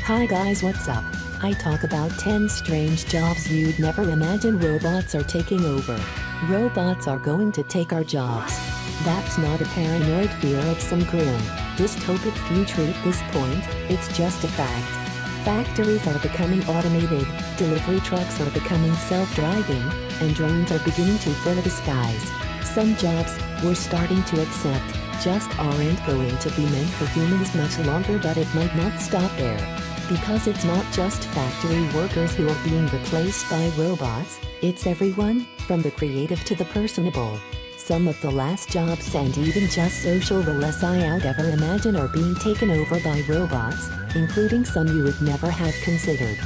Hi guys, what's up? I talk about 10 strange jobs you'd never imagine robots are taking over. Robots are going to take our jobs. That's not a paranoid fear of some grim, dystopic future at this point, it's just a fact. Factories are becoming automated, delivery trucks are becoming self-driving, and drones are beginning to fill the skies. Some jobs, we're starting to accept, just aren't going to be meant for humans much longer, but it might not stop there. Because it's not just factory workers who are being replaced by robots, it's everyone, from the creative to the personable. Some of the last jobs and even just social roles I'd ever imagine are being taken over by robots, including some you would never have considered.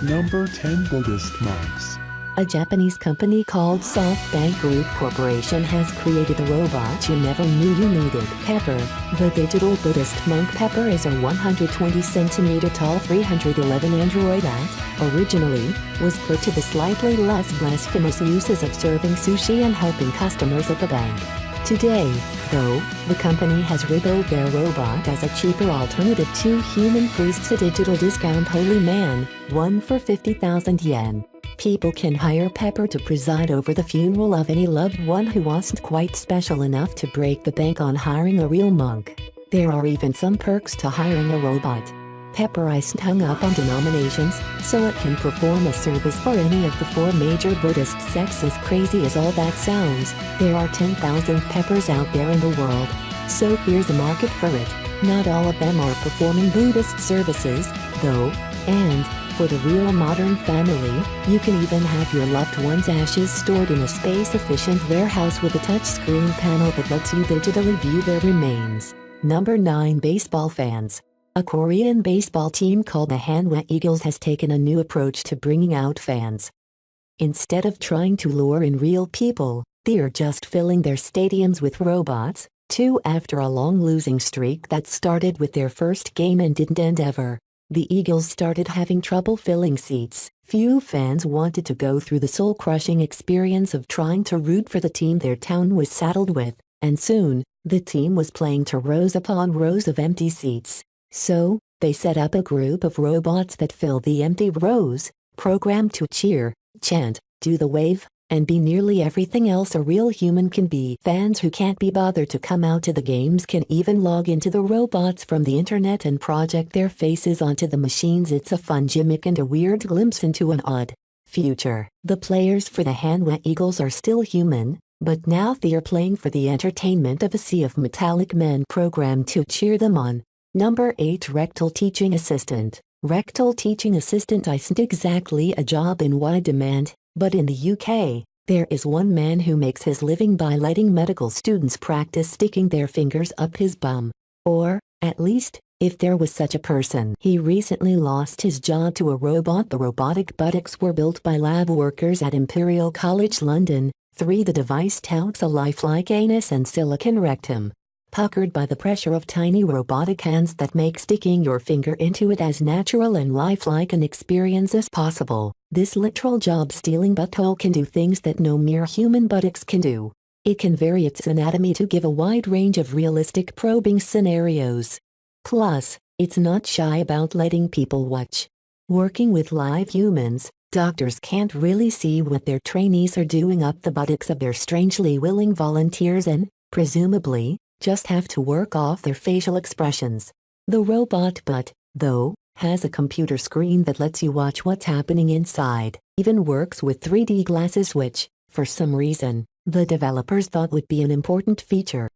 Number 10 Buddhist monks. A Japanese company called Soft Bank Group Corp has created a robot you never knew you needed. Pepper, the digital Buddhist monk. Pepper is a 120 centimeter tall 311 android that, originally, was put to the slightly less blasphemous uses of serving sushi and helping customers at the bank. Today, though, the company has rebuilt their robot as a cheaper alternative to human priests, a digital discount holy man, one for 50,000 yen. People can hire Pepper to preside over the funeral of any loved one who wasn't quite special enough to break the bank on hiring a real monk. There are even some perks to hiring a robot. Pepper isn't hung up on denominations, so it can perform a service for any of the 4 major Buddhist sects. As crazy as all that sounds, there are 10,000 Peppers out there in the world, so here's a market for it. Not all of them are performing Buddhist services, though, and for the real modern family, you can even have your loved one's ashes stored in a space-efficient warehouse with a touchscreen panel that lets you digitally view their remains. Number 9 Baseball fans. A Korean baseball team called the Hanwha Eagles has taken a new approach to bringing out fans. Instead of trying to lure in real people, they're just filling their stadiums with robots, too, after a long losing streak that started with their first game and didn't end ever. The Eagles started having trouble filling seats. Few fans wanted to go through the soul-crushing experience of trying to root for the team their town was saddled with, and soon, the team was playing to rows upon rows of empty seats. So, they set up a group of robots that fill the empty rows, programmed to cheer, chant, do the wave, and be nearly everything else a real human can be. Fans who can't be bothered to come out to the games can even log into the robots from the internet and project their faces onto the machines. It's a fun gimmick and a weird glimpse into an odd future. The players for the Hanwha Eagles are still human, but now they're playing for the entertainment of a sea of metallic men programmed to cheer them on. Number 8 Rectal Teaching Assistant. Rectal Teaching Assistant isn't exactly a job in wide demand, but in the UK, there is one man who makes his living by letting medical students practice sticking their fingers up his bum. Or, at least, if there was such a person. He recently lost his job to a robot. The robotic buttocks were built by lab workers at Imperial College London. 3 The device touts a lifelike anus and silicon rectum, puckered by the pressure of tiny robotic hands that make sticking your finger into it as natural and lifelike an experience as possible. This literal job-stealing butthole can do things that no mere human buttocks can do. It can vary its anatomy to give a wide range of realistic probing scenarios. Plus, it's not shy about letting people watch. Working with live humans, doctors can't really see what their trainees are doing up the buttocks of their strangely willing volunteers and, presumably, just have to work off their facial expressions. The robot butt, though, has a computer screen that lets you watch what's happening inside. Even works with 3D glasses, which, for some reason, the developers thought would be an important feature.